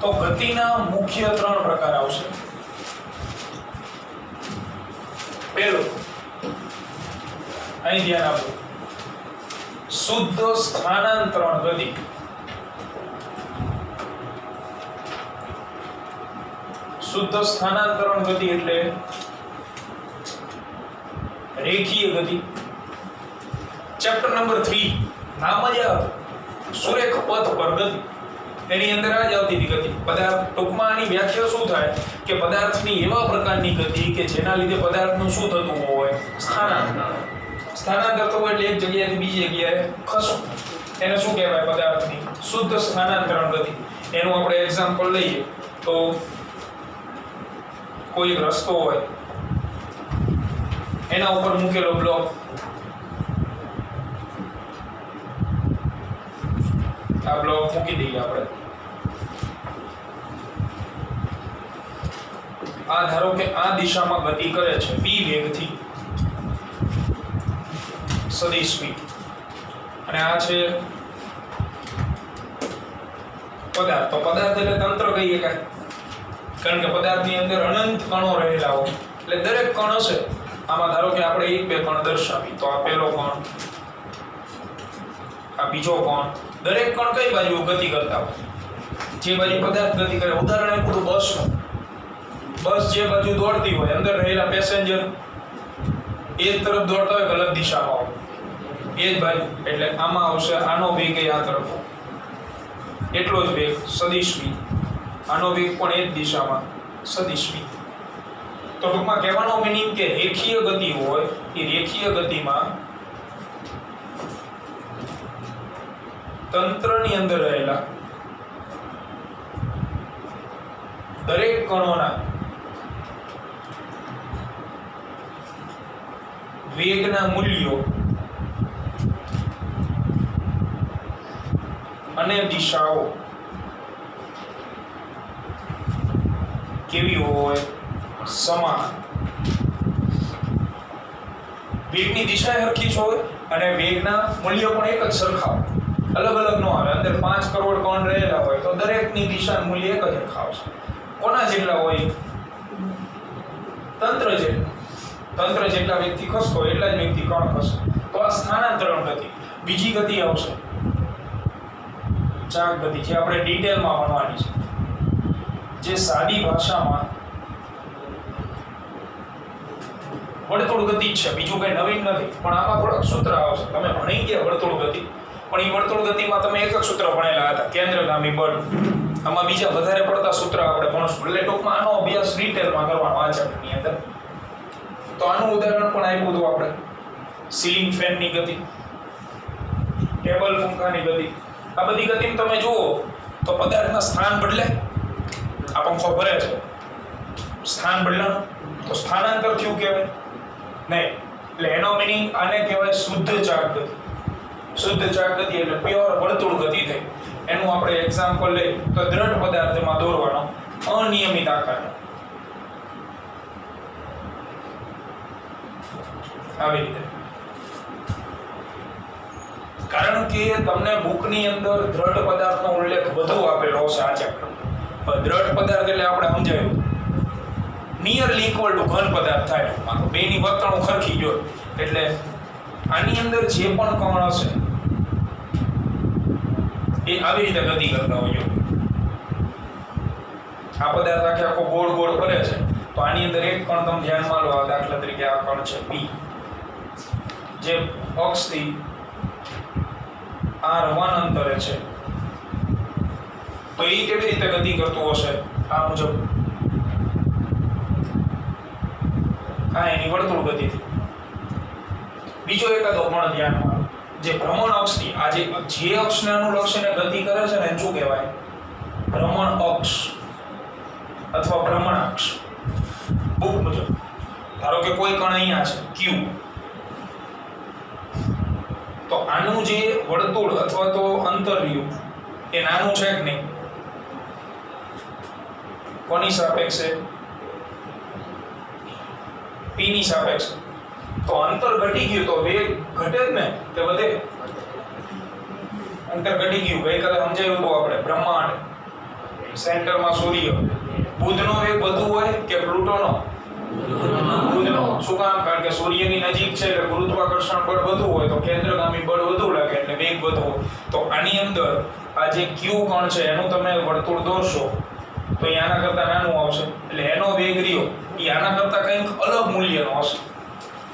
તો ગતિના મુખ્ય 3 પ્રકાર આવશે. પહેલો, અહીં ધ્યાન આપો, શુદ્ધ સ્થાનાંતરણ ગતિ. શુદ્ધ સ્થાનાંતરણ ગતિ એટલે રેખીય ગતિ. ચેપ્ટર નંબર 3 નામ જ આવે સુરેખ પથ પર ગતિ. એની અંદર આ જ આવતી હતી ગતિ. પદાર્થ, ટૂંકમાં આની વ્યાખ્યા શું થાય કે પદાર્થની એવા પ્રકારની ગતિ કે જેના લીધે પદાર્થનું શું થતું હોય, સ્થાનાંતર. સ્થાનાંતર થવું એટલે એક જગ્યાએથી બીજી જગ્યાએ ખસવું. એને શું કહેવાય? પદાર્થની શુદ્ધ સ્થાનાંતરણ ગતિ. એનું આપણે એક્ઝામ્પલ લઈએ તો કોઈ રસ્તો હોય, એના ઉપર મૂકેલો બ્લોક, આ બ્લોક મૂકી દઈએ આપણે. આ ધારો કે આ દિશામાં ગતિ કરે છે v વેગથી, સદિશ v, અને આ છે પદાર્થ. તો પદાર્થ એટલે તંત્ર કહીએ કાંઈ, કારણ કે પદાર્થની અંદર અનંત કણો રહેલા હોય. એટલે દરેક કણ હશે, આમાં ધારો કે આપણે 1-2 કણ દર્શાવી, તો આ પહેલો કણ, આ બીજો કણ, દરેક કણ કઈ બાજુ ગતિ કરતા હોય? જે બાજુ પદાર્થ ગતિ કરે. ઉદાહરણ આપ્યું હતું બસનું. બસ જે બાજુ દોડતી હોય, અંદર રહેલા પેસેન્જર એ જ તરફ દોડતા હોય, ગલત દિશામાં હોય, એ જ બાજુ. એટલે આમાં આવશે આનો વેગ એ આ તરફ, એટલો જ વેગ સદિશ v. આનો વેગ પણ એ જ દિશામાં, સદિશ v. તો ટૂંકમાં કહેવાનો મીનિંગ કે રેખીય ગતિ હોય, એ રેખીય ગતિમાં તંત્રની અંદર રહેલા દરેક કણોના વેગના મૂલ્યો અને દિશાઓ કેવી હોય? સમાન. વેગની દિશા સરખી જ હોય અને વેગના મૂલ્યો પણ એક જ સરખા હોય, અલગ અલગ ન આવે. અંદર 5 કરોડ કણ રહેલા હોય તો દરેકની દિશાનું મૂલ્ય એક જ સરખા આવશે. કોના જેટલા હોય? તંત્ર જેટલા. તંત્ર જેટલા વેગથી ખસતો હોય એટલા જ વેગથી કણ ખસે. તો આ સ્થાનાંતરણ ગતિ. બીજી ગતિ આવશે ચાક ગતિ, જે આપણે ડિટેલમાં ભણવાની છે, જે સાદી ભાષામાં વર્તુળ ગતિ છે, બીજું કઈ નવીન નથી. પણ આમાં થોડાક સૂત્ર આવશે. તમે ભણી ગયા વર્તુળ ગતિ, પણ એ વર્તુળ ગતિમાં તમે એક જ સૂત્ર ભણેલા હતા, કેન્દ્રગામી બળ. આમાં બીજા વધારે પડતા સૂત્ર આપણે ભણશું. એટલે ટૂંકમાં આનો અભ્યાસ ડિટેલમાં કરવાનો આ ચેપ્ટરની અંદર. તો આનું ઉદાહરણ પણ આપ્યું હતું આપણે, સીલિંગ ફેનની ગતિ, ટેબલ પંખાની ગતિ. આ બધી ગતિમાં તમે જુઓ તો પદાર્થના સ્થાન બદલે. આ પંખો ભરે છે, સ્થાન બદલાનું, તો સ્થાનાંતર થયું કહેવાય નહીં. એટલે એનો મિનિંગ આને કહેવાય શુદ્ધ ચાક ગતિ. શુદ્ધ ચાક ગતિ એટલે પ્યોર વર્તુળ ગતિ થઈ. એનું આપણે એક્ઝામ્પલ લઈએ તો દ્રઢ પદાર્થમાં દોરવાનો અનિયમિત આકાર, આવી રીતે. કારણ કે તમને બુકની અંદર દ્રઢ પદાર્થનો ઉલ્લેખ વધુ આપેલો છે આ ચેપ્ટર. દ્રઢ પદાર્થ એટલે આપણે સમજાયું નિયરલી ઇક્વલ ટુ ઘન પદાર્થ થાય. બેની વર્તણૂક સરખી જ હોય. એટલે આની અંદર જે પણ કણ હશે એ આવી રીતે ગતિ કરતા હોય. આ પદાર્થ આખો ગોળ ગોળ ફરે છે, તો આની અંદર એક કણ તમે ધ્યાનમાં લો. દાખલા તરીકે આ કણ છે P, જે અક્ષથી r1 અંતરે છે. તો એ કેવી રીતે ગતિ કરતું હશે? આ મુજબ. આ એની વર્તુળ ગતિ થી. બીજો એકાદો પણ ધ્યાનમાં, જે ભ્રમણ અક્ષથી, આ જે અક્ષને અનુલક્ષીને ગતિ કરે છે ને, એને શું કહેવાય? ભ્રમણ અક્ષ અથવા ભ્રમણાક્ષ. બુક મુજબ ધારો કે કોઈ કણ અહીંયા છે Q, તો આનું જે વર્તુળ અથવા તો અંતર્યું એ નાનું છે કે નહીં? કોની સાપેક્ષે? P ની સાપેક્ષે. તો અંતર ઘટી ગયું તો વેગ ઘટે જ ને, કે વધે? અંતર ઘટી ગયું. ગઈકાલે સમજાયું હતું આપણે બ્રહ્માંડ. સેન્ટરમાં સૂર્ય. બુધનો વેગ વધુ હોય કે પ્લુટોનો? બુધનો. શું કામ? કારણ કે સૂર્યની નજીક છે એટલે ગુરુત્વાકર્ષણ બળ વધુ હોય તો કેન્દ્રગામી બળ વધુ લાગે એટલે વેગ વધુ. તો આની અંદર આ જે q કણ છે એનું તમે વર્તુળ દોરશો તો એ આના કરતા નાનું આવશે એટલે એનો વેગ રહ્યો એ આના કરતા કંઈક અલગ મૂલ્યનો હશે.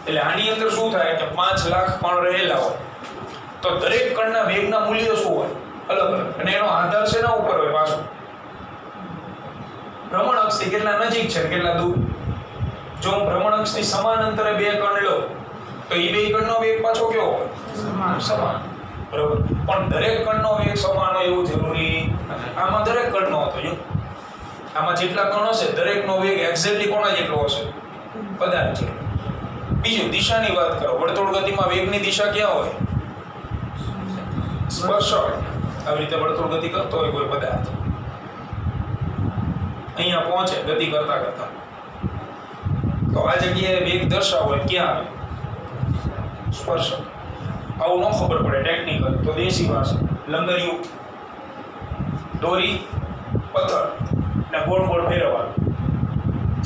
એટલે આની અંદર શું થાય કે 5 લાખ કણ રહેલા હોય તો દરેક કણના વેગના મૂલ્ય શું હોય? અલગ અલગ. અને એનો આધાર શેના ઉપર હોય? પાછો ભ્રમણ અક્ષથી કેટલા નજીક છે કેટલા દૂર. જો હું ભ્રમણ અક્ષથી સમાન અંતરે બે કણ લઉં તો એ બે કણનો વેગ પાછો કેવો હોય? સમાન. બરાબર. પણ દરેક કણનો વેગ સમાન હોય એવું જરૂરી નથી. આમાં દરેક કણનો હતો જો આમાં જેટલા કણ હશે દરેકનો વેગ એક્ઝેક્ટલી કોના જેટલો હશે? પદાર્થ જેટલો. બીજું દિશાની વાત કરો. વર્તુળ ગતિમાં વેગની દિશા ક્યાં હોય? સ્પર્શક. આવી રીતે વર્તુળ ગતિ કરતો હોય કોઈ પદાર્થ અહીંયા પહોંચે ગતિ કરતા કરતા તો આ જગ્યાએ વેગ દર્શાવો ક્યાં આવે? સ્પર્શક. આવું ન ખબર પડે ટેકનિકલ તો દેશી ભાષા લંગરિયું દોરી પથ્થર ને ગોળ ગોળ ફેરવવાનું.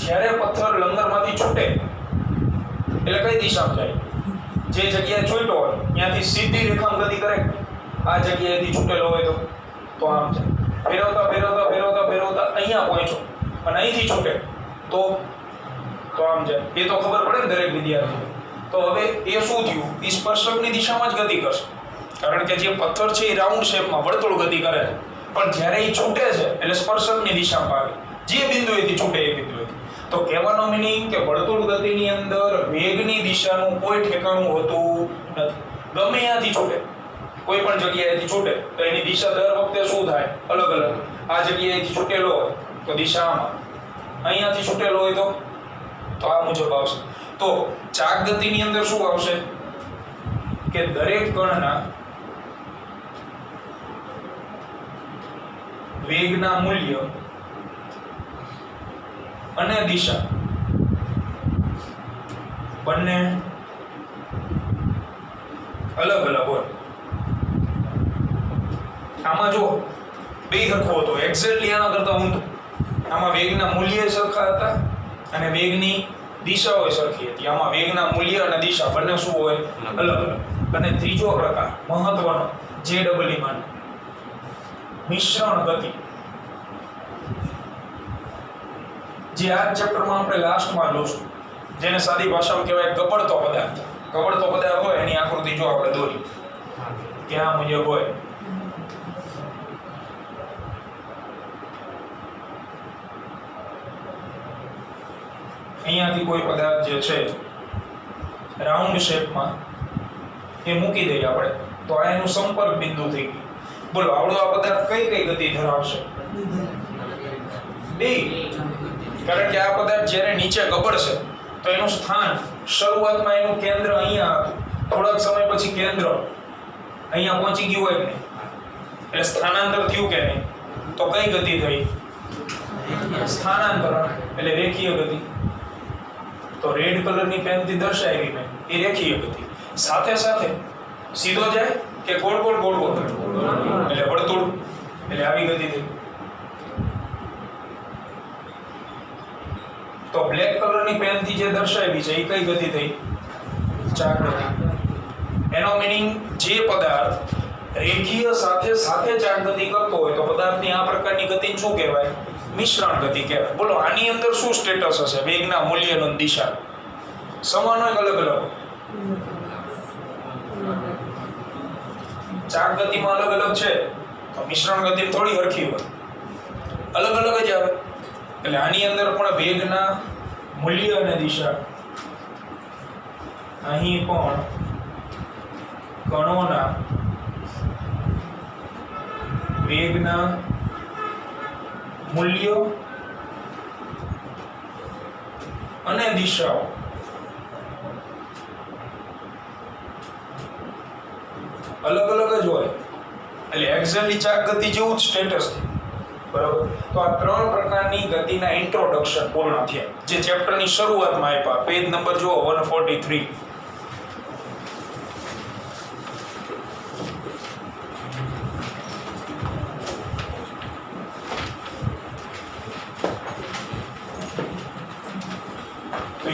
જ્યારે પથ્થર લંગરમાંથી છૂટે એટલે કઈ દિશામાં જાય? જે જગ્યાએ છૂટ્યો હોય ત્યાંથી સીધી રેખામાં ગતિ કરે. આ જગ્યાએથી છૂટેલો હોય તો આમ જાય. ફેરવતા ફેરવતા ફેરવતા ફેરવતા અહીંયા પહોંચો અને અહીંથી છૂટે તો આમ જાય. એ તો ખબર પડે ને દરેક વિદ્યાર્થી. તો હવે એ શું થયું? એ સ્પર્શકની દિશામાં જ ગતિ કરશે કારણ કે જે પથ્થર છે એ રાઉન્ડ શેપમાં વર્તુળ ગતિ કરે છે. પણ જ્યારે એ છૂટે છે એટલે સ્પર્શકની દિશામાં આવે. જે બિંદુએથી છૂટે એ બિંદુએથી. તો કહેવાનો મિનિંગ કે વર્તુળ ગતિની અંદર વેગની દિશાનું કોઈ ઠેકાણું હોતું નથી. ગમે ત્યાંથી છૂટે કોઈ પણ જગ્યાએથી છૂટે તો એની દિશા દર વખતે શું થાય? અલગ અલગ. આ જગ્યાએથી છૂટેલો હોય તો દિશા આમાં. અહીંયાથી છૂટેલો હોય તો આ મુજબ આવશે. તો ચાક ગતિની અંદર શું આવશે કે દરેક કણના વેગના મૂલ્ય અને દિશા બંને અલગ અલગ હોય. આમાં જો બે સરખો હતો એક્ઝેક્ટલી આના કરતા ઊંધું. આમાં વેગના મૂલ્ય સરખા હતા અને વેગની દિશાઓ સરખી હતી. આમાં વેગના મૂલ્ય અને દિશા બંને શું હોય? અલગ અલગ. અને ત્રીજો પ્રકાર મહત્વનો જે ડબલ માં મિશ્રણ ગતિ, જે આ ચેપ્ટરમાં આપણે લાસ્ટમાં જોશું, જેને સાદી ભાષામાં કહેવાય ગબડતો પદાર્થ. ગબડતો પદાર્થ હોય એની આકૃતિ જો આપણે દોરી ત્યાં મુજબ હોય. અહીંયાથી કોઈ પદાર્થ જે છે રાઉન્ડ શેપમાં એ મૂકી દઈએ આપણે તો આ એનું સંપર્ક બિંદુ થઈ ગયું. બોલો આવડો આ પદાર્થ કઈ કઈ ગતિ ધરાવશે? બે. કારણ કે આ પદાર્થ જ્યારે નીચે ગબડશે તો એનું સ્થાન શરૂઆતમાં એનું કેન્દ્ર અહીંયા હતું. થોડાક સમય પછી કેન્દ્ર અહીંયા પહોંચી ગયું હોય કે નહીં? એટલે સ્થાનાંતર થયું કે નહીં? તો કઈ ગતિ થઈ? સ્થાનાંતરણ એટલે રેખીય ગતિ. તો રેડ કલરની પેનથી દર્શાવી મેં એ રેખીય ગતિ. સાથે સાથે સીધો જાય કે ગોળ ગોળ ગોળ ગોળ એટલે વર્તુળ એટલે આવી ગતિ થઈ. તો બ્લેક કલરની પેનથી જે દર્શાવી છે એ કઈ ગતિ થઈ? ચાક ગતિ. એનો મીનિંગ જે પદાર્થ રેખીય સાથે સાથે ચાક ગતિ કરતો હોય તો પદાર્થની આ પ્રકારની ગતિને શું કહેવાય? મિશ્રણ ગતિ કહેવાય. બોલો આની અંદર શું સ્ટેટસ હશે? વેગના મૂલ્યનો દિશા સમાન હોય અલગ અલગ? ચાક ગતિમાં અલગ અલગ છે તો મિશ્રણ ગતિ થોડી હરખી હોય, અલગ અલગ જ આવે. એટલે આની અંદર પણ વેગના મૂલ્ય અને દિશા અહીં પણ કણોના વેગના મૂલ્યો અને દિશાઓ અલગ અલગ જ હોય. એટલે એક્ઝેક્ટલી ચાક ગતિ જેવું જ સ્ટેટસ. બરાબર. તો આ ત્રણ પ્રકારની ગતિના ઇન્ટ્રોડક્શન પૂર્ણ થયા જે ચેપ્ટરની શરૂઆતમાં આપ્યા. પેજ નંબર જુઓ 143.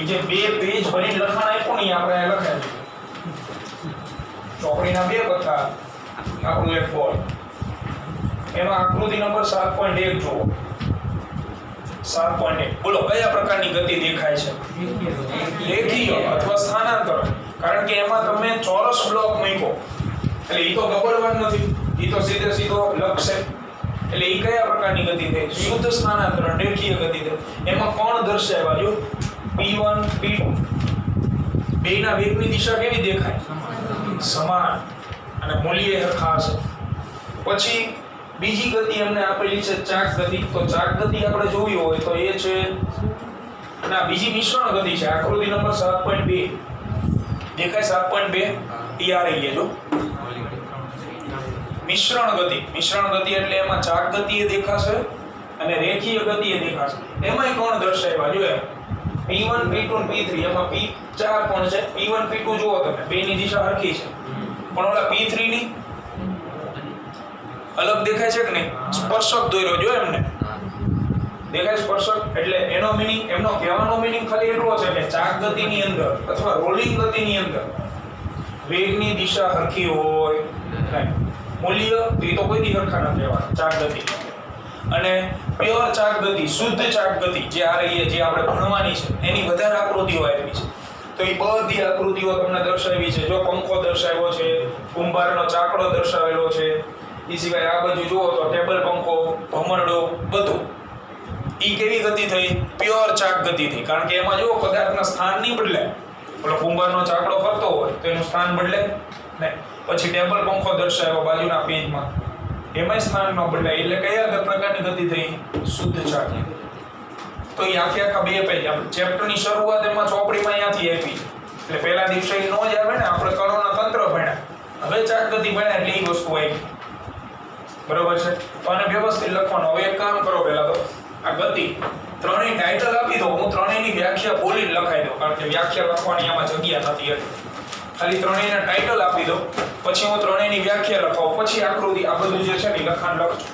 એ જે 2 પેજ ભરીને લખાણ આપ્યું ને એ આપણે અહીં લખાય ચોકડીના 2 પથ્થા આપણું એક બોલ એમાં આકૃતિ નંબર 7.1 જુઓ 7.1 બોલો કયા પ્રકારની ગતિ દેખાય છે રેખીય અથવા સ્થાનાંતરણ કારણ કે એમાં તમે ચોરસ બ્લોક મૂક્યો એટલે ઈ તો ગબડવાનું નથી ઈ તો સીધો લક્ષ છે એટલે ઈ કયા પ્રકારની ગતિ થઈ શુદ્ધ સ્થાનાંતરણ રેખીય ગતિ થઈ એમાં કોણ દર્શાવ્યા જો p1 p2 બેયના વેગની દિશા કેવી દેખાય સમાન અને મૂલ્ય સરખા છે પછી બીજી ગતિ અમને આપેલી છે ચાક ગતિ તો ચાક ગતિ આપણે જોવી હોય તો એ છે ના બીજી મિશ્રણ ગતિ છે આકૃતિ નંબર 7.2 દેખાય 7.2 ઈ આ રહી છે જો મિશ્રણ ગતિ એટલે એમાં ચાક ગતિ એ દેખાશે અને રેખીય ગતિ એ દેખાશે એમાંય કોણ દર્શાવ્યા જો p1 p2 p3 એમાં p4 કોણ છે p1 p2 જુઓ તમે બેની દિશા સરખી છે પણ ઓલા p3 ની અલગ દેખાય છે કે નહીં સ્પર્શક દોર્યો જો એમને દેખાય સ્પર્શક એટલે એનો મીનિંગ એમનો કહેવાનો મીનિંગ ખાલી એટલો છે કે ચાક ગતિની અંદર અથવા રોલિંગ ગતિની અંદર વેગની દિશા સરખી હોય નહીં મૂલ્ય એ તો કોઈ દી સરખા નથી રહેવાના ચાક ગતિ અને પ્યોર ચાક ગતિ શુદ્ધ ચાક ગતિ જે આ રહી છે જે આપણે ભણવાની છે એની વધારે આકૃતિઓ આવી છે તો એ બધી આકૃતિઓ તમને દર્શાવી છે જો પંખો દર્શાવ્યો છે કુંભારનો ચાકડો દર્શાવેલો છે એ સિવાય આ બાજુ જુઓ તો ટેબલ પંખો ભમરડો બધું ઈ કેવી ગતિ થઈ પ્યોર ચાક ગતિ થઈ કારણ કે એમાં જો પદાર્થના સ્થાન નહીં બદલાય ઓલો કુંભારનો ચાકડો ફરતો હોય તો એનું સ્થાન બદલાય નહીં પછી ટેબલ પંખો દર્શાવ્યો બાજુના પેજમાં એમાંય સ્થાન ન બદલાય એટલે કયા પ્રકારની ગતિ થઈ શુદ્ધ ચાક તો એ આખા 2 પેજ આપણે ચેપ્ટરની શરૂઆત એમાં ચોપડીમાં અહીંયાથી આપી એટલે પહેલા દિવસે નો જ આવે ને આપણે કણોના તંત્ર ભણ્યા હવે ચાક ગતિ ભણ્યા એટલે એ વસ્તુ આવી બરોબર છે તો આને વ્યવસ્થિત લખવાનું હવે એક કામ કરો પહેલા તો આ ગતિ ત્રણેય ટાઇટલ આપી દો હું ત્રણેયની વ્યાખ્યા બોલીને લખાઈ દઉં કારણ કે વ્યાખ્યા લખવાની આમાં જગ્યા નથી એટલે ખાલી ત્રણેયના ટાઇટલ આપી દો પછી હું ત્રણેયની વ્યાખ્યા લખાવું પછી આકૃતિ આ બધું જે છે ને લખાણ લખજો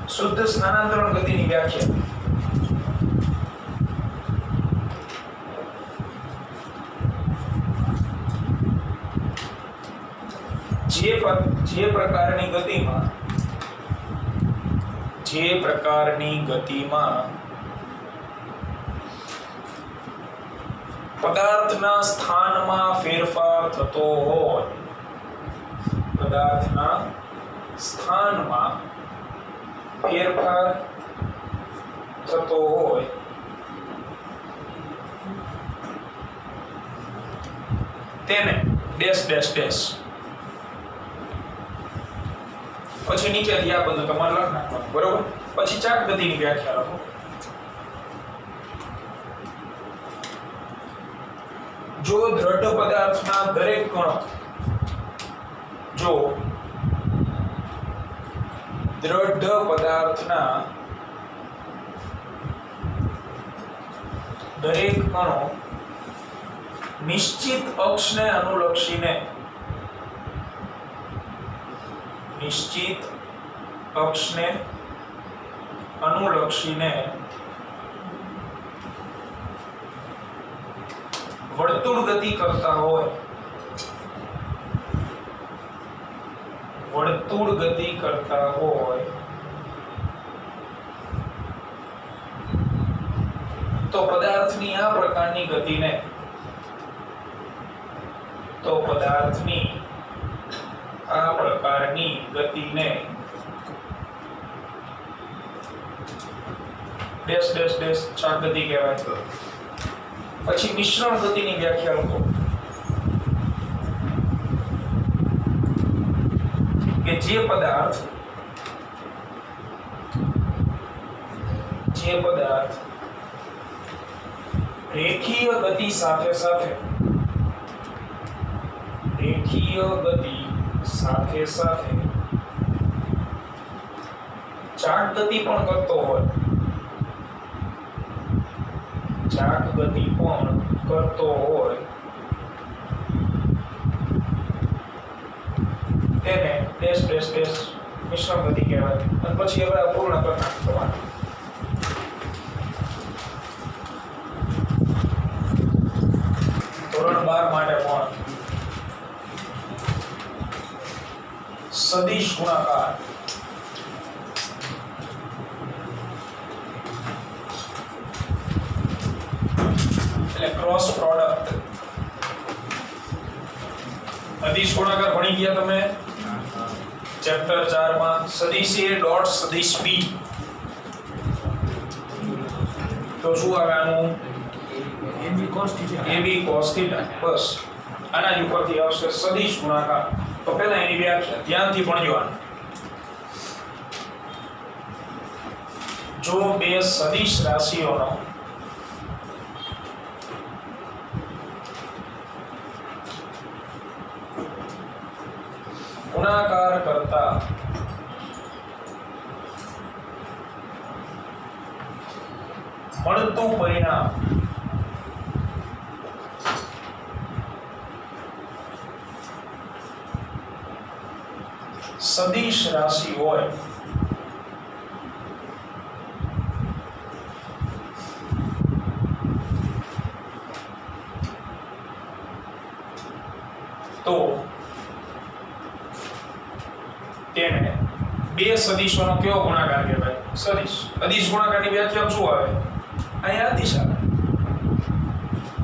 શુદ્ધ સ્થાનાંતરણ ગતિની વ્યાખ્યા જે પ્રકારની ગતિમાં પદાર્થના સ્થાનમાં ફેરફાર થતો હોય પદાર્થના સ્થાનમાં ફેરફાર થતો હોય તેને ડેશ ડેશ ડેશ પછી નીચેથી આ બધું તમારે લખ નાખવાનું બરોબર પછી ચાક ગતિની વ્યાખ્યા લખો જો દ્રઢ પદાર્થના દરેક કણો જો દ્રઢ પદાર્થના દરેક કણો નિશ્ચિત અક્ષને અનુલક્ષીને વર્તુળ ગતિ કરતા હોય તો પદાર્થની આ પ્રકારની ગતિને ડેશ ડેશ ડેશ ચાક ગતિ કહેવાય પછી મિશ્રણ ગતિની વ્યાખ્યા લખો કે જે પદાર્થ રેખીય ગતિ સાથે ચાક ગતિ પણ કરતો હોય તેને ડેશ ડેશ ડેશ મિશ્રણ ગતિ કહેવાય. અને પછી હવે આ પૂર્ણ કરનાર તમારે ધોરણ 12 માટે પણ સદિશ ગુણાકાર એટલે ક્રોસ પ્રોડક્ટ. અદિશ ગુણાકાર ભણી ગયા તમે ચેપ્ટર 4 માં. સદિશ A ડોટ સદિશ B તો શું આવે આનું AB cos theta. AB cos theta. બસ આના જ ઉપરથી આવશે સદિશ ગુણાકાર. તો પહેલા એની વ્યાખ્યા ધ્યાનથી ભણજો. આ જો બે સદિશ રાશિઓનો ગુણાકાર કરતા મળતું પરિણામ સદિશ રાશિ હોય તો તેને બે સદિશોનો કેવો ગુણાકાર કહેવાય? સદિશ. અદિશ ગુણાકારની વ્યાખ્યા શું આવે? અહીંયા અદિશ આવે.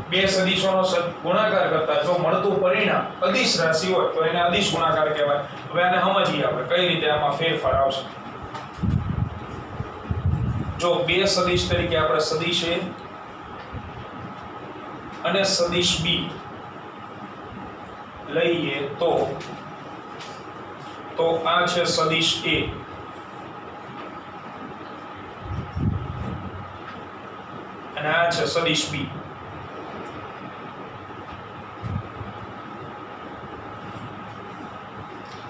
બે સદિશોનો ગુણાકાર કરતા જો મળતું પરિણામ અદિશ રાશિ હોય તો એને અદિશ ગુણાકાર કહેવાય. હવે આને સમજીએ આપણે કઈ રીતે આમાં ફેરફાર આવશે. જો બે સદિશ તરીકે આપણે સદિશ A અને સદિશ B લઈએ તો આ છે સદિશ A અને આ છે સદિશ B.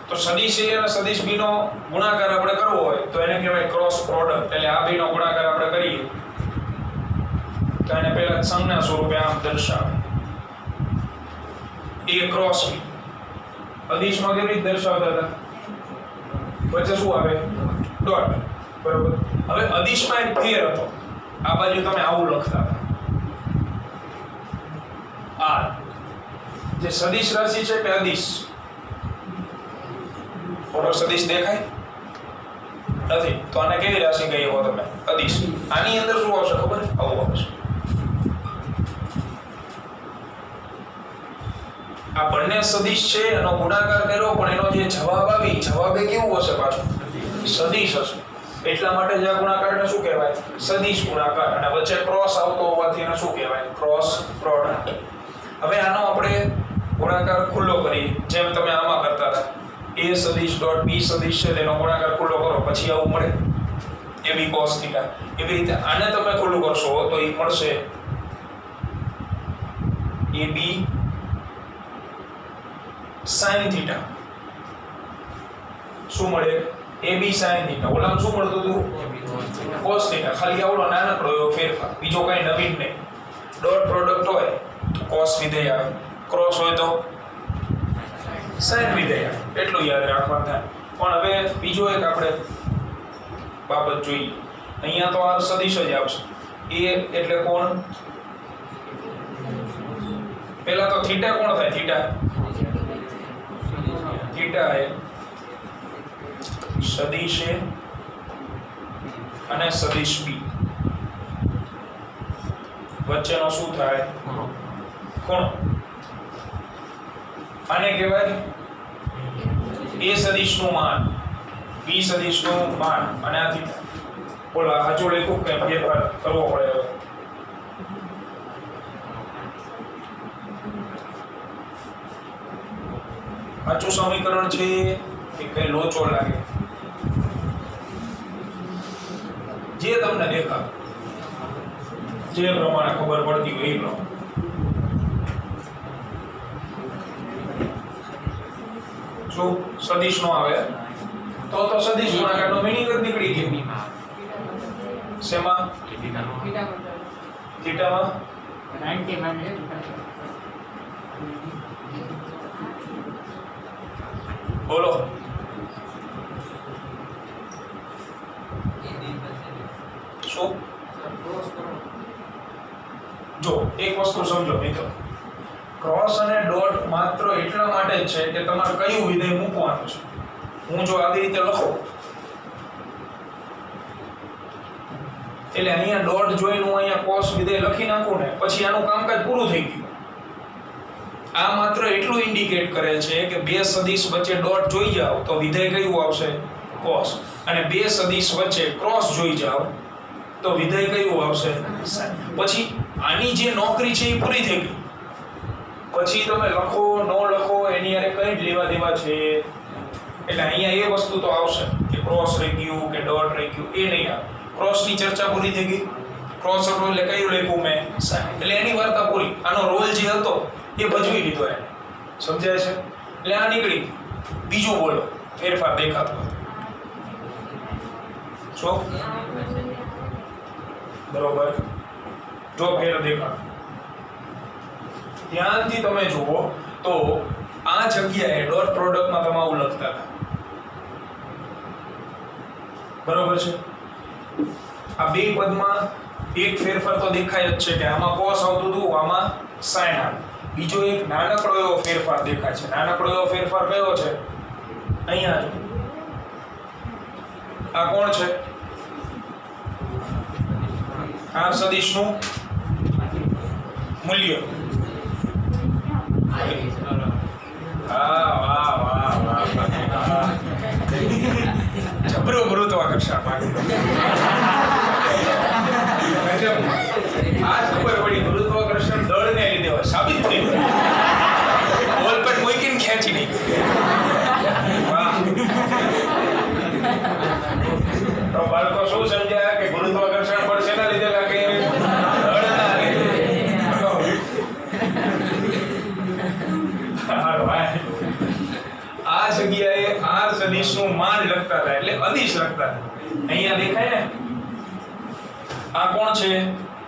તો સદિશ A અને સદિશ B નો ગુણાકાર આપણે કરવો હોય તો એને કહેવાય ક્રોસ પ્રોડક્ટ. એટલે આ બેનો ગુણાકાર આપણે કરીએ તો એને પહેલા સંજ્ઞા સ્વરૂપે આમ દર્શાવે A ક્રોસ B. અદિશમાં કેવી રીતે દર્શાવતા હતા? વચ્ચે શું આવે? ડોટ. બરોબર. હવે અદિશમાં એક ફેર હતો. આ બાજુ તમે આવું લખતા હતા. આ જે સદિશ રાશિ છે કે અદિશ? ઓરો સદિશ દેખાય નથી તો આને કેવી રાશિ કહીએ હો તમે? અદિશ. આની અંદર શું આવશે ખબર? આવું આવશે. આ બંને સદિશ છે એનો ગુણાકાર કર્યો પણ એનો જે જવાબ આવી જવાબ એ કેવું હશે પાછું? સદિશ હશે. એટલા માટે જ આ ગુણાકારને શું કહેવાય? સદિશ ગુણાકાર. અને વચ્ચે ક્રોસ આવતો હોવાથી એને શું કહેવાય? Cross product. હવે આનો આપણે ગુણાકાર ખુલ્લો કરીએ જેમ તમે આમાં કરતા હતા. A સદિશ ડોટ B સદિશ છે તેનો ગુણાકાર ખુલ્લો કરો પછી આવું મળે AB cos θ. એવી રીતે આને તમે ખુલ્લું કરશો તો એ મળશે AB sin θ. શું મળે? AB sin θ. ઓલામાં શું મળતું હતું? cos θ. ખાલી આવડો નાનકડો એવો ફેરફાર, બીજો કઈ નવીન નહીં. ડોટ પ્રોડક્ટ હોય તો cos વિધેય આવે, ક્રોસ હોય તો sin વિધેય આવે. એટલું યાદ રાખવાનું થાય. પણ હવે બીજો એક આપણે બાબત જોઈએ. અહીંયા તો આ સદિશ જ આવશે. A એટલે કોણ? પહેલા તો થીટા કોણ થાય? થીટા એ સદિશ A અને સદિશ B વચ્ચેનો શું થાય? ખૂણો. આને કહેવાય A સદિશનું માન, B સદિશનું માન અને આ થીટા. બોલો હાચું લખ્યું કે ફેરફાર કરવો પડે? હવે સાચું સમીકરણ છે કે કઈ લોચો લાગે? જે તમને દેખાય જે પ્રમાણે ખબર પડતી હોય એ પ્રમાણે. શું સદિશ નો આવે તો સદિશ ગુણાકારનો મીનિંગ જ નીકળી ગયો. શેમાં? થીટામાં. બોલો. શું? જો એક વસ્તુ સમજો મિત્રો, ક્રોસ અને ડોટ માત્ર એટલા માટે જ છે કે તમારે કયું વિધેય મૂકવાનું છે. હું જો આવી રીતે લખું એટલે અહીંયા ડોટ જોઈને હું અહીંયા કોસ વિધેય લખી નાખું ને પછી આનું કામકાજ પૂરું થઈ ગયું. આ માત્ર એટલું ઇન્ડિકેટ કરે છે કે બે સદિશ વચ્ચે ડોટ જોઈ જાઓ તો વિધેય કયું આવશે? કોસ. અને બે સદિશ વચ્ચે ક્રોસ જોઈ જાઓ તો વિધેય કયું આવશે? સાઇન. પછી આની જે નોકરી છે એ પૂરી થઈ ગઈ. પછી તમે લખો ન લખો એની હારે કઈ જ લેવા દેવા છે. એટલે અહીંયા એ વસ્તુ તો આવશે કે ક્રોસ રહી ગયું કે ડોટ રહી ગયું, એ નહીં આવે. ક્રોસની ચર્ચા પૂરી થઈ ગઈ. ક્રોસ એટલે કયું લખ્યું મેં? સાઇન. એટલે એની વાર્તા પૂરી. આનો રોલ જે હતો એ ભજવી લીધો એને. સમજાય છે? એટલે આ નીકળી ગયું. બીજું બોલો ફેરફાર દેખાતો હતો. શું? બરોબર. જો ફેર દેખાતો ધ્યાનથી તમે જુઓ તો આ જગ્યાએ ડોટ પ્રોડક્ટમાં તમે આવું લખતા હતા. બરોબર છે? આ બે પદમાં એક ફેરફાર તો દેખાય જ છે કે આમાં કોસ આવતું હતું, આમાં સાઇન આવે. બીજો એક નાનકડો એવો ફેરફાર દેખાય છે. નાનકડો એવો ફેરફાર કયો છે? અહીંયા જો આ કોણ છે? આ સદિશનું મૂલ્ય. જબરો ગુરુત્વાકર્ષણ આ ખબર પડી ગુરુત્વાકર્ષણ દળને લીધે હોય. સાબિત થઈ બોલ પર મૂકીને ખેંચી નહીં. વાહ. તો બાળકો શું સમજ્યા કે ગુરુત્વાકર્ષણ બળ શેના લીધે લાગે? દળના લીધે. આ જગ્યાએ આર સદિશનું માન લખતા હતા એટલે અદિશ લખતા હતા. અહીંયા દેખાય ને આ કોણ છે?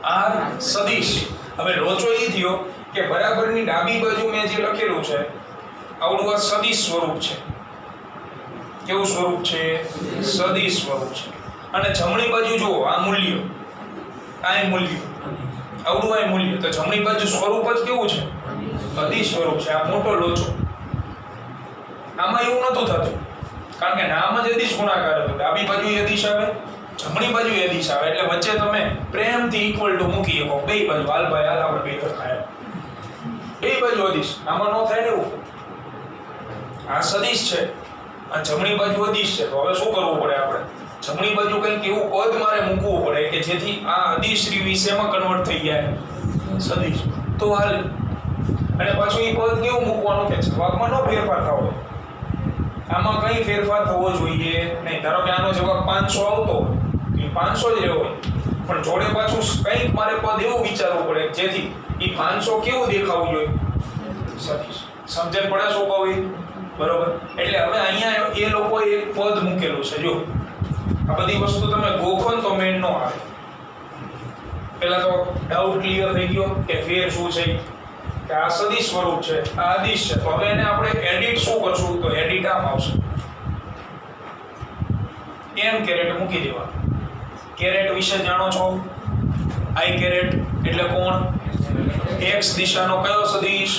આર સદિશ. હવે લોચો એ થયો કે બરાબરની ડાબી બાજુ મેં જે લખેલું છે આવડું આ સદિશ સ્વરૂપ છે. કેવું સ્વરૂપ છે? સદિશ સ્વરૂપ છે. અને જમણી બાજુ જુઓ આ મૂલ્ય, આ મૂલ્ય આવડું આ મૂલ્ય. તો જમણી બાજુ સ્વરૂપ જ કેવું છે? અદિશ સ્વરૂપ છે. આ મોટો લોચો. આમાં એવું નતું થતું કારણ કે નામ જ અદિશ ગુણાકાર હતું. ડાબી બાજુ અદિશ આવે, જમણી બાજુ અદિશ આવે એટલે વચ્ચે તમે પ્રેમથી ઇક્વલ ટુ મૂકી શકો. બે બાજુ હાલ ભાઈ હાલ આપણે બે થાય. બે બાજુ અદિશ. આમાં ન થાય ને એવું. આ સદિશ છે આ જમણી બાજુ અદિશ છે. તો હવે શું કરવું પડે આપણે? જમણી બાજુ કંઈક એવું પદ મારે મૂકવું પડે કે જેથી આ અદિશ વિશેમાં કન્વર્ટ થઈ જાય સદિશ. તો હાલ. અને પાછું એ પદ કેવું મૂકવાનું કે જવાબમાં નો ફેરફાર થવો. આમાં કઈ ફેરફાર થવો જોઈએ નહીં. ધારો કે આનો જવાબ 500 આવતો એ 500 જ રહ્યો, પણ જોડે પાછું કંઈક મારે પદ એવું વિચારવું પડે જેથી એ 500 કેવું દેખાવું જોઈએ? સદિશ. સમજણ પડે શું કહું? બરોબર. એટલે હવે અહીંયા એ લોકોએ એક પદ મૂકેલું છે. જો આ બધી વસ્તુ તમે ગોખો તો મેન નો આવે. પહેલા તો ડાઉટ ક્લિયર થઈ ગયો કે ફેર શું છે, કે આ સદિશ સ્વરૂપ છે, આ અદિશ છે. તો હવે એને આપણે એડિટ શું કરશું? તો એડિટ આમ આવશે. એમ કેરેટ મૂકી દેવા. કેરેટ વિશે જાણો છો? આઈ કેરેટ એટલે કોણ? એક્સ દિશાનો કયો સદિશ?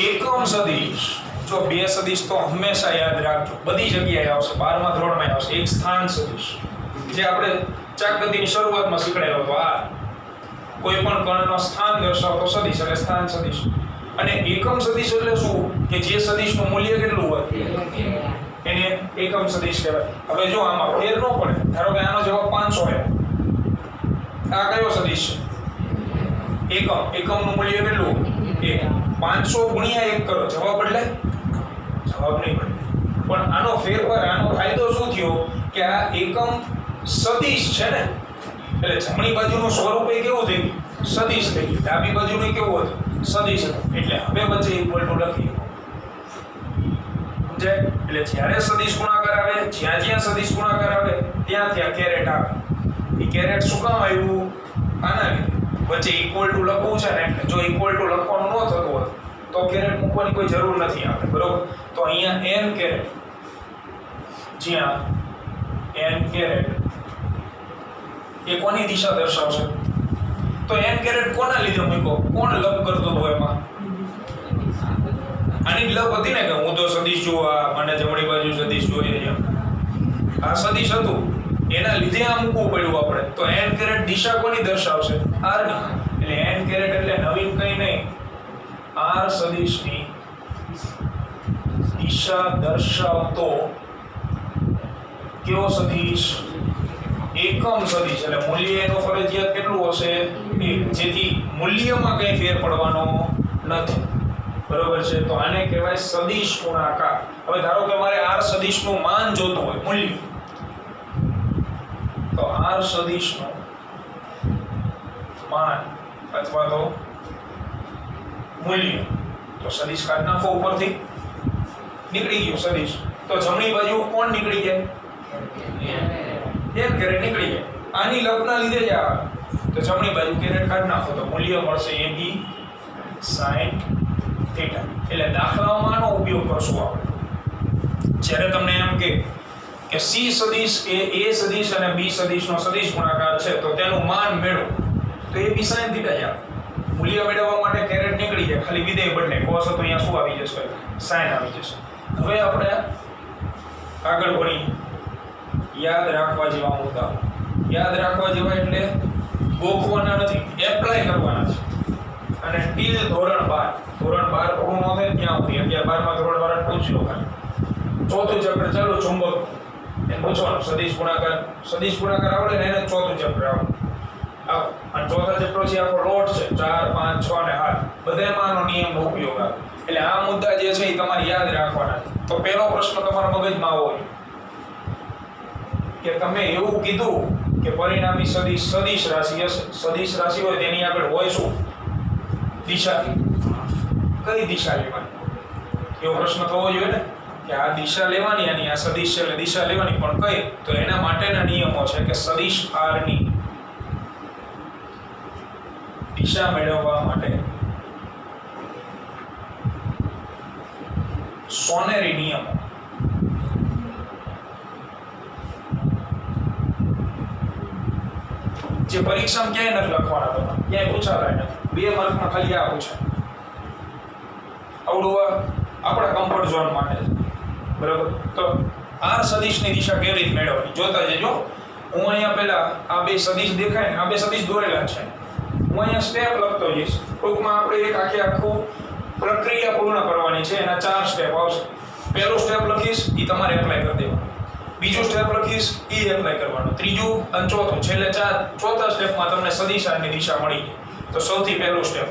એકમ સદિશ. જો બે સદિશ તો હંમેશા યાદ રાખજો, બધી જગ્યાએ આવશે. 12મા ધોરણમાં આવશે. એક સ્થાન સદિશ જે આપણે ચાકગતિની શરૂઆતમાં શીખવાડેલો હતો. આ કોઈ પણ કણનો સ્થાન દર્શાવતો સદિશ એટલે સ્થાન સદિશ. અને એકમ સદિશ એટલે શું? કે જે સદિશનું મૂલ્ય કેટલું હોય એને એકમ સદિશ કહેવાય. હવે જો આમાં ફેર ન પડે. ધારો કે આનો જવાબ 500 આવ્યો. આ કયો સદિશ છે? એકમ. એકમનું મૂલ્ય કેટલું? 1. 500 ગુણ્યા 1 કરો, જવાબ બદલાય? જવાબ નહીં બદલે. પણ આનો ફેરફાર, આનો ફાયદો શું થયો કે આ એકમ સદિશ છે ને એટલે જમણી બાજુનું સ્વરૂપ એ કેવું થઈ ગયું? સદિશ થઈ ગયું. ડાબી બાજુનું કેવું હતું? સદિશ હતું. એટલે હવે વચ્ચે ઇક્વલ ટુ લખી. સમજાય? એટલે જ્યારે સદિશ ગુણાકાર આવે, જ્યાં જ્યાં સદિશ ગુણાકાર આવે ત્યાં ત્યાં કેરેટ આવે. એ કેરેટ શું કામ આવ્યું? આના લીધે. વચ્ચે ઇક્વલ ટુ લખવું છે ને એટલે જો ઇક્વલ ટુ લખવાનું ન થતું હોય તો તો કેરેટ મૂકવાની કોઈ જરૂર નથી આપણે, બરોબર? તો અહીંયા n કેરેટ, જ્યાં n કેરેટ એ કોની દિશા દર્શાવશે? તો n કેરેટ કોના લીધે મૂક્યો? કોણ લપ કરતો હતો એમાં? આની લપ હતી ને કે હું તો સદિશ જોવા, મને જમણી બાજુ સદિશ જોઈએ છે, આ સદિશ હતું, એના લીધે આ મૂકવું પડ્યું આપણે. તો n કેરેટ દિશા કોની દર્શાવશે? r ની. એટલે n કેરેટ એટલે નવીન કઈ નહીં, r સદિશની દિશા દર્શાવતો કેવો સદિશ? એકમ સદિશ. એટલે મૂલ્ય એનું ફરજિયાત કેટલું હશે? 1, જેથી મૂલ્યમાં કઈ ફેર પડવાનો નથી, બરોબર છે? તો આને કહેવાય સદિશ ગુણાકાર. હવે ધારો કે મારે r સદિશનું માન જોતું હોય, મૂલ્ય, તો r સદિશનું માન અથવા તો મૂલ્ય, તો સદિશ કાઢ નાખો ઉપરથી, નીકળી ગયું સદિશ. તો જમણી બાજુ કોણ નીકળી જાય? n કેરેટ નીકળી જાય. આની લપના લીધે જ આ, તો જમણી બાજુ કેરેટ કાઢ નાખો તો મૂલ્ય મળશે ab sin થીટા. એટલે દાખલાઓમાં આનો ઉપયોગ કરશું આપણે. જ્યારે તમને એમ કે c સદિશ એ a સદિશ અને b સદિશનો સદિશ ગુણાકાર છે, તો તેનું માન મેળવો, તો ab sin થીટા જ આવે. મૂલ્ય મેળવવા માટે કેરેટ નીકળી જાય, ખાલી વિધેય બદલે cos તો અહીંયા શું આવી જશે? sin આવી જશે. હવે આપણે આગળ ભણીએ યાદ રાખવા જેવા મુદ્દા. યાદ રાખવા જેવા એટલે ગોખવાના નથી, એપ્લાય કરવાના છે. અને ટીલ ધોરણ 12, ધોરણ 12 પૂરું ન થાય ત્યાં સુધી 11 12 માં ધોરણ 12 પૂછી લો. ચોથું ચેપ્ટર ચાલુ ચુંબક, એને પૂછવાનું સદિશ ગુણાકાર આવડે ને એને ચોથું ચેપ્ટર આવડે. અને ચોથા ચેપ્ટર છે આપણો લોટ છે 4 5 6 અને 8, બધામાં આનો નિયમનો ઉપયોગ આવે. એટલે આ મુદ્દા જે છે એ તમારે યાદ રાખવાના છે. તો પહેલો પ્રશ્ન તમારા મગજમાં આવો કે તમે એવું કીધું કે પરિણામી સદિશ રાશિ હશે. સદિશ રાશિ હોય તેની આગળ હોય શું? દિશા. કઈ દિશા લેવાની? એવો પ્રશ્ન થવો જોઈએ ને કે આ દિશા લેવાની, અને આ સદિશ છે એટલે દિશા લેવાની, પણ કઈ? તો એના માટેના નિયમો છે કે સદિશ r ની દિશા મેળવવા માટે સોનેરી નિયમો. જે પરીક્ષામાં ક્યાંય નથી લખવાના, તમે ક્યાંય પૂછાતા નથી. 2 માર્કમાં ખાલી આ પૂછાય. આવડું આપણા કમ્ફર્ટ ઝોન માટે છે, બરાબર? તો r સદિશની દિશા કેવી રીતે મેળવવાની જોતા જજો. હું અહીંયા પહેલા આ 2 સદિશ દેખાય ને, આ 2 સદિશ દોરેલા છે, હું અહીંયા સ્ટેપ લખતો જઈશ. ટૂંકમાં આપણે એક આખું પ્રક્રિયા પૂર્ણ કરવાની છે, એના 4 સ્ટેપ આવશે. પહેલું સ્ટેપ લખીશ એ તમારે એપ્લાય કરી દેવાનું, બીજું સ્ટેપ લખીશ એ એપ્લાય કરવાનું, ત્રીજું અને ચોથું, છેલ્લે ચોથા સ્ટેપમાં તમને સદિશ r ની દિશા મળી ગઈ. તો સૌથી પહેલું સ્ટેપ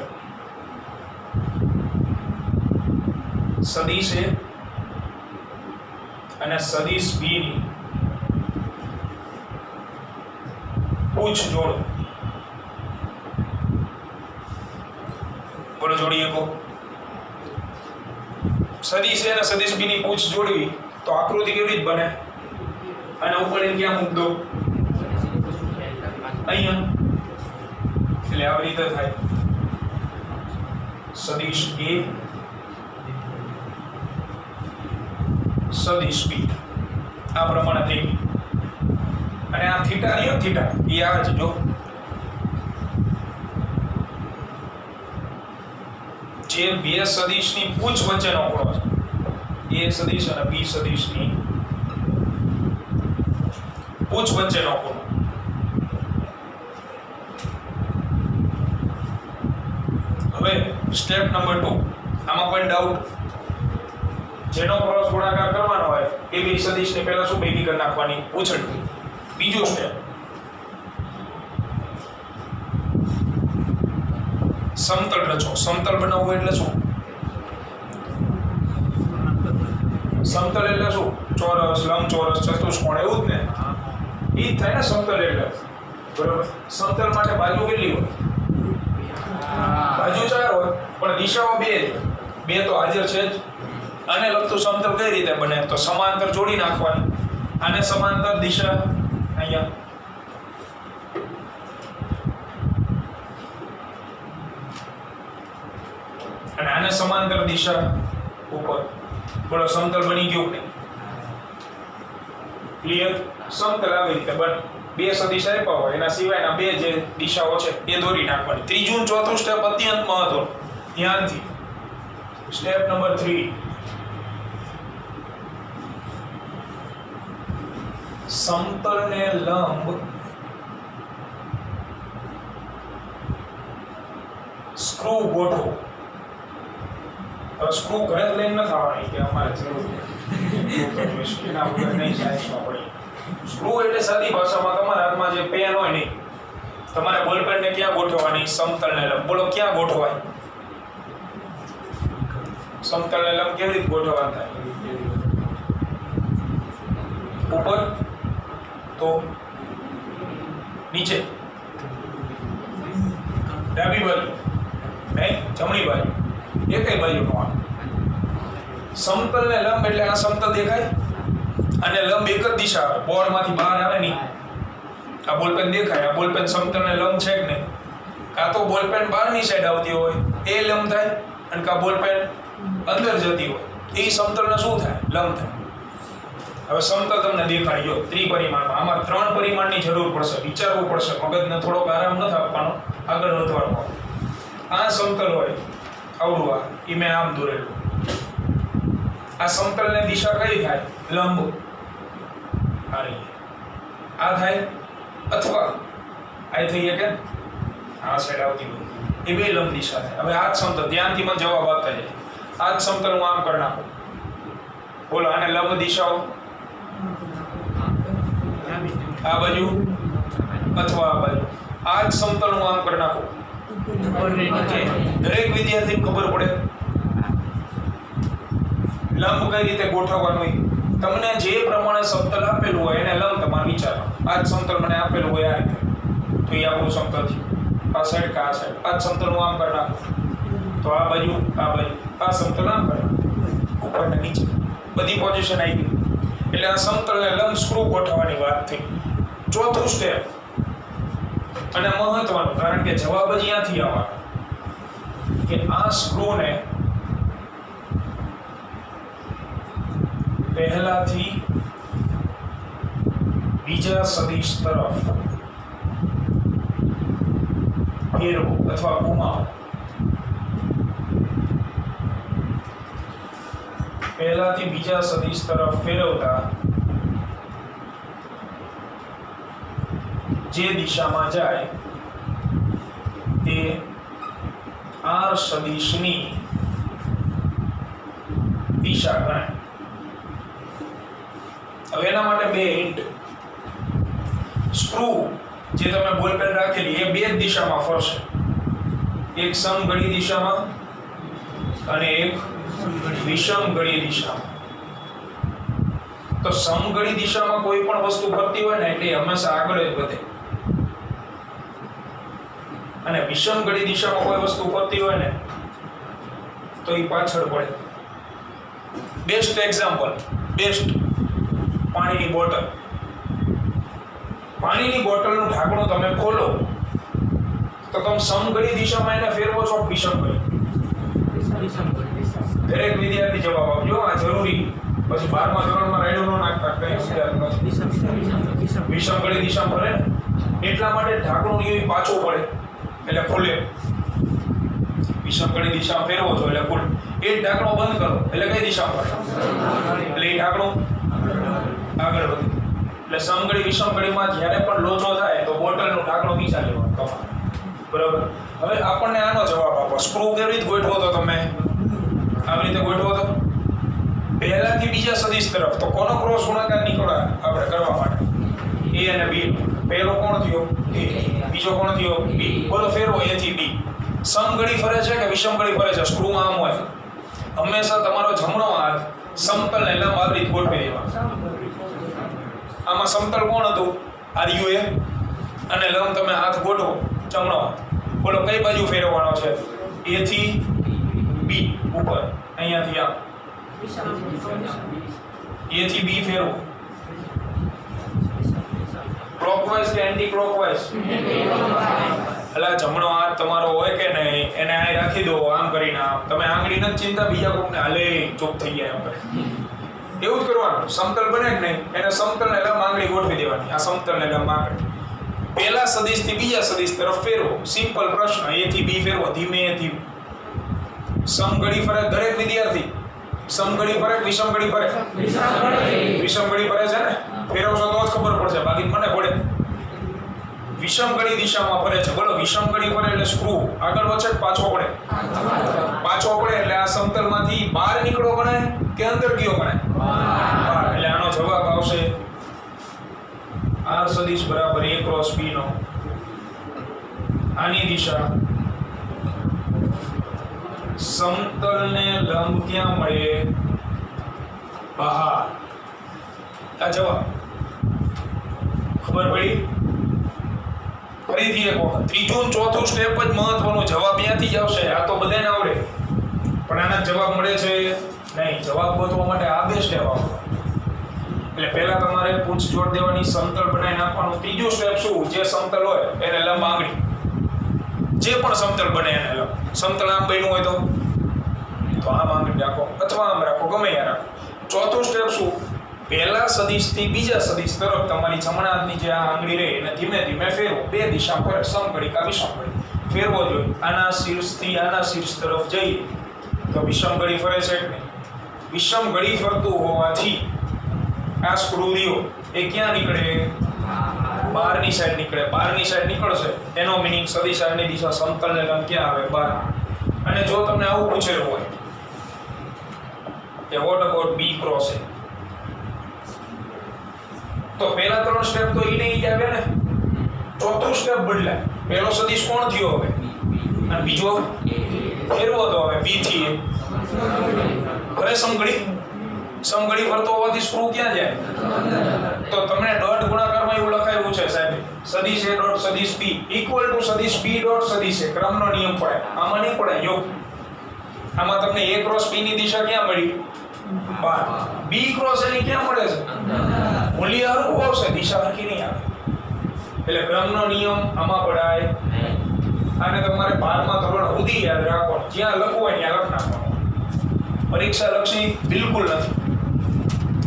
સદિશ a અને સદિશ b ની પૂછ જોડો. બોલો જોડીએ કો. સદિશ a અને સદિશ b ની પૂછ જોડવી તો આકૃતિ કેવી રીતે બને? અને ઉપર એને ક્યાં મૂક દો? અહીંયા. એટલે આવી રીતે થાય સદિશ a સદિશ b, આ પ્રમાણે થઈ ગઈ. અને આ થીટા રહ્યો, થીટા એ આ જ જો, જે 2 સદિશની પૂછ વચ્ચેનો ખૂણો છે, a સદિશ અને b સદિશની પૂછ વચ્ચેનો ખૂણો. હવે સ્ટેપ નંબર 2, આમાં કોઈ ડાઉટ? જેનો ક્રોસ ગુણાકાર કરવાનો હોય એ 2 સદિશને પહેલા શું ભેગી કરી નાખવાની? પૂછડી. બીજો સ્ટેપ સમતલ રચો. સમતલ બનાવવું એટલે શું? સમતલ એટલે શું? ચોરસ, લંબચોરસ, ચતુષ્કોણ, એવું જ ને? એ જ થાય ને સમતલ એટલે, બરોબર? સમતલ માટે બાજુ કેટલી હોય? બાજુ 4 હોય, પણ દિશાઓ 2 જ. 2 તો હાજર છે જ. આને લગતું સમતલ કઈ રીતે બને? તો સમાંતર જોડી નાખવાની. આને સમાંતર દિશા અહીંયા, અને આને સમાંતર દિશા ઉપર. બોલો સમતલ બની ગયું કે નહીં? ક્લિયર? સમતલ આવી રીતે બને. બે સદિશ આપ્યા હોય એના સિવાયના બે જે દિશાઓ છે એ દોરી નાખવાની. ત્રીજું અને ચોથું સ્ટેપ અત્યંત મહત્વનું. ધ્યાનથી. Step number 3. સમતલને લંબ સ્ક્રૂ ગોઠવો. હવે સ્ક્રૂ ઘરે જ લઈને નથી આવવાની કે અમારે જરૂર છે એના વગર નહીં સાયન્સમાં પડી. સ્ક્રૂ એટલે સાદી ભાષામાં તમારા હાથમાં જે પેન હોય ને તમારે બોલપેનને ક્યાં ગોઠવવાની? સમતલને લંબ. બોલો ક્યાં ગોઠવાય? સમતલને લંબ કેવી રીતે ગોઠવવાનું થાય? ઉપર તો નીચે, ડાબી બાજુ નહીં જમણી બાજુ, એકેય બાજુ નો આવે. સમતલને લંબ એટલે આ સમતલ દેખાય અને લંબ એક જ દિશા આવે. બોર્ડમાંથી બહાર આવે નહીં. આ બોલપેન દેખાય, આ બોલપેન સમતલને લંબ છે કે નહીં? કાં તો બોલપેન બહારની સાઈડ આવતી હોય એ લંબ થાય, અને કાં બોલપેન અંદર જતી હોય એ સમતલને શું થાય? લંબ થાય. હવે સમતલ તમને દેખાડી જો ત્રિપરિમાણમાં. આમાં 3 પરિમાણની જરૂર પડશે, વિચારવું પડશે, મગજને થોડોક આરામ નથી આપવાનો, આગળ વધવાનું. આ સમતલ હોય આવડું, આ એ મેં આમ દોરેલું. આ સમતલની દિશા કઈ થાય? લંબ. આ રહી, આ થાય, અથવા આ થઈ કે આ સાઈડ આવતી હોય એ બે લંબ દિશા થાય. હવે આ જ સમતલ, ધ્યાનથી મને જવાબ આપતા જાય. આ જ સમતલ હું આમ કરી નાખું. બોલો આને લંબ દિશાઓ આ બાજુ અથવા આ બાજુ. આ જ સમતલ હું આમ કરી નાખું. દરેક વિદ્યાર્થીને ખબર પડે લંબ કઈ રીતે ગોઠવવાનું. તમને જે પ્રમાણે સમતલ આપેલું હોય એને લંબ તમારે વિચારવાનું. આ જ સમતલ મને આપેલું હોય આ રીતે, તો એ આપણું સમતલ છે. આ સાઈડ કે આ સાઈડ. આ જ સમતલ હું આમ કરી નાખું તો આ બાજુ આ બાજુ. આ સમતલ આમ કરી નાખું ઉપર ને નીચે, બધી પોઝિશન આવી ગઈ. એટલે આ સમતલને લંબ સ્ક્રૂ ગોઠવવાની વાત થઈ. ચોથું સ્ટેપ અને મહત્વનું, કારણ કે જવાબ જ અહીંયાથી આવવાનો કે આ સ્ક્રૂને પહેલાથી બીજા સદિશ તરફ ફેરવો અથવા ઘુમાવો. પહેલાથી બીજા સદિશ તરફ ફેરવતા જે દિશામાં જાય તે આર સદિશની દિશા ગણાય. હવે એના માટે બે હિન્ટ. સ્ક્રૂ જે તમે બોલપેન રાખેલી એ બે જ દિશામાં ફરશે, એક સમઘડી દિશામાં અને એક વિષમઘડી દિશામાં. તો સમઘડી દિશામાં કોઈ પણ વસ્તુ ફરતી હોય ને એટલે હંમેશા આગળ જ વધે, અને વિષમઘડી દિશામાં કોઈ વસ્તુ ફરતી હોય ને તો એ પાછળ પડે. બેસ્ટ એક્ઝામ્પલ, બેસ્ટ પાણીની બોટલ. પાણીની બોટલનું ઢાંકણું તમે ખોલો તો તમે સમઘડી દિશામાં એને ફેરવો છો વિષમઘડી? દરેક વિદ્યાર્થી જવાબ આપજો, આ જરૂરી. પછી 12મા ધોરણમાં રાયડો ન નાખતા, કઈ વિષમઘડી દિશામાં ફરે ને એટલા માટે ઢાંકણું એ પાછું પડે એટલે ખુલે. વિષમઘડી દિશામાં ફેરવો છો એટલે ખુલે. એ ઢાંકણું બંધ કરો એટલે કઈ દિશામાં ફરે? એટલે એ ઢાંકણું આગળ વધે. એટલે સમઘડી વિષમઘડીમાં જ્યારે પણ લોચો થાય તો બોટલનું ઢાંકણું નીચે લેવાનું તમારે. બરાબર. હવે આપણને આનો જવાબ આપો. સ્ક્રૂ કેવી રીતે ગોઠવો તો તમે? આવી રીતે ગોઠવો તો પહેલાથી બીજા સદિશ તરફ. તો કોનો ક્રોસ ગુણાકાર નીકળે આપણે કરવા માટે? એ અને બી. પહેલો કોણ થયો? એ. બીજો કોણ થયો? બી. બોલો ફેરવો એ થી બી. સમઘડી ફરે છે કે વિષમઘડી ફરે છે? સ્ક્રૂ આમ હોય હંમેશા તમારો જમણો હાથ સમતલને લંબ આવી રીતે ગોઠવી દેવાનો. આમાં સમતલ કોણ હતું? આર્યુ એ, અને લંબ તમે હાથ ગોઠવો જમણો હાથ. બોલો કઈ બાજુ ફેરવવાનો છે? એ થી બી ઉપર. અહીંયાથી આમ એ થી બી ફેરવો. ક્લોકવાઇઝ કે એન્ટી ક્લોકવાઇઝ? એટલે જમણો હાથ તમારો હોય કે નહીં એને આ રાખી દો આમ કરીને આમ. તમે આંગળી નથી ચિંતા બીજા કોકને હાલે ચોપ થઈ ગયા એમ કરે. એવું જ કરવાનું. સમતલ બને કે નહીં એને સમતલ ને લંબ આંગળી ગોઠવી દેવાની. આ સમતલ ને લંબ આંગળી પહેલા સદિશ થી બીજા સદિશ તરફ ફેરવો. સિમ્પલ પ્રશ્ન. A થી B ફેરવો ધીમેથી. સમઘડી ફરે દરેક વિદ્યાર્થી. સમઘડી ફરે વિષમઘડી ફરે? વિષમઘડી ફરે છે ને? ફેરવશો તો જ ખબર પડશે બાકી મને પડે. વિષમઘડી દિશામાં ફરે છે. બોલો વિષમઘડી ફરે એટલે સ્ક્રૂ આગળ વધે કે પાછો પડે? પાછો પડે એટલે આ સમતલમાંથી બહાર નીકળો ગણાય કે અંદર ગયો ગણાય? બહાર. એટલે આનો જવાબ આવશે R સદિશ બરાબર A ક્રોસ B નો આની દિશા સમતલને લંબ ક્યાં મળે? બહાર. આ જવાબ ખબર પડી? ફરીથી એક વખત ત્રીજું અને ચોથું સ્ટેપ જ મહત્વનો. જવાબ ત્યાંથી જ આવશે. આ તો બધાને આવડે પણ આના જવાબ મળે છે નહીં. જવાબ ગોતવા માટે આ બે સ્ટેપ આવશે. એટલે પહેલા તમારે પૂંછ જોડ દેવાની, સમતલ બનાવી નાખવાનું. ત્રીજું સ્ટેપ શું? જે સમતલ હોય એને લંબ આંગળી. જે પણ સમતલ બને એને લંબ. સમતલ આમ બન્યું હોય તો આમ આંગળી રાખો અથવા આમ રાખો, ગમે ત્યાં રાખો. ચોથું સ્ટેપ શું? પહેલા સદિશથી બીજા સદિશ તરફ તમારી જમણા હાથની જે આ આંગળી રહે એને ધીમે ધીમે ફેરવો. બે દિશા પર સમઘડી કા વિષમઘડી ફેરવો જોઈએ. આના શીર્ષથી આના શીર્ષ તરફ જઈએ તો વિષમઘડી ફરે છે કે નહીં? વિષમઘડી ફરતું હોવાથી આ સ્ક્રૂ રહ્યો એ ક્યાં નીકળે? બહારની સાઈડ નીકળે. બહારની સાઈડ નીકળશે એનો મીનિંગ સદિશ આગળની દિશા સમતલને લંબ ક્યાં આવે? બહાર. અને જો તમને આવું પૂછેલું હોય કે what about B cross A, તો પહેલા ત્રણ સ્ટેપ તો ઈ નહીં જ આવે ને. ચોથું સ્ટેપ બદલાય. પહેલો સદિશ કોણ થયો હવે અને બીજો ફેરવો તો હવે B થી A કરે સમઘડી. સમઘડી ફરતો હોવાથી સ્ક્રૂ ક્યાં જાય? તો તમને ડોટ ગુણાકારમાં એવું લખાયેલું છે સાહેબ સદિશ A ડોટ સદિશ B ઇક્વલ ટુ સદિશ B ડોટ સદિશ A. ક્રમનો નિયમ પડે. આમાં નહીં પડે. જો આમાં તમને A ક્રોસ B ની દિશા ક્યાં મળી? બહાર. B ક્રોસ A ની ક્યાં મળે છે? મૂલ્ય હરખું આવશે, દિશા હરખી નહીં આવે. એટલે ક્રમનો નિયમ આમાં પડાય. આને તમારે 12મા ધોરણ સુધી યાદ રાખવાનું. જ્યાં લખવું હોય ત્યાં લખ નાખવાનું. પરીક્ષા લક્ષી બિલકુલ નથી.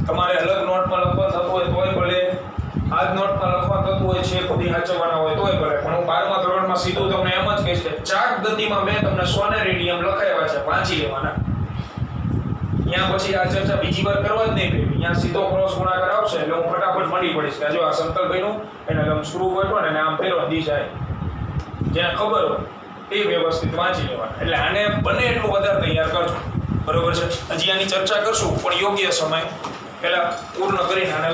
તમારે અલગ નોટમાં લખવાનું થતું હોય તોય ભલે, આ જ નોટમાં લખવાનું થતું હોય છે ખુદી સાચવવાના હોય તોય ભલે. પણ હું 12મા ધોરણમાં સીધું તમને એમ જ કહીશ કે ચાક ગતિમાં મેં તમને સોનેરી નિયમ લખાવ્યા છે, વાંચી લેવાના. ત્યાં પછી આ ચર્ચા બીજી વાર કરવા જ નહીં પડી. ત્યાં સીધો ક્રોસ ગુણાકાર આવશે એટલે હું ફટાફટ મળી પડીશ કે જો આ સમતલ બન્યું એને લંબ સ્ક્રૂ ગોઠવો ને આમ ફેરવા દિશા જેને ખબર હોય એ વ્યવસ્થિત વાંચી લેવાના. એટલે આને બને એટલું વધારે તૈયાર કરજો. બરોબર છે? હજી આની ચર્ચા કરશું પણ યોગ્ય સમય પહેલા પૂર્ણ કરીને આને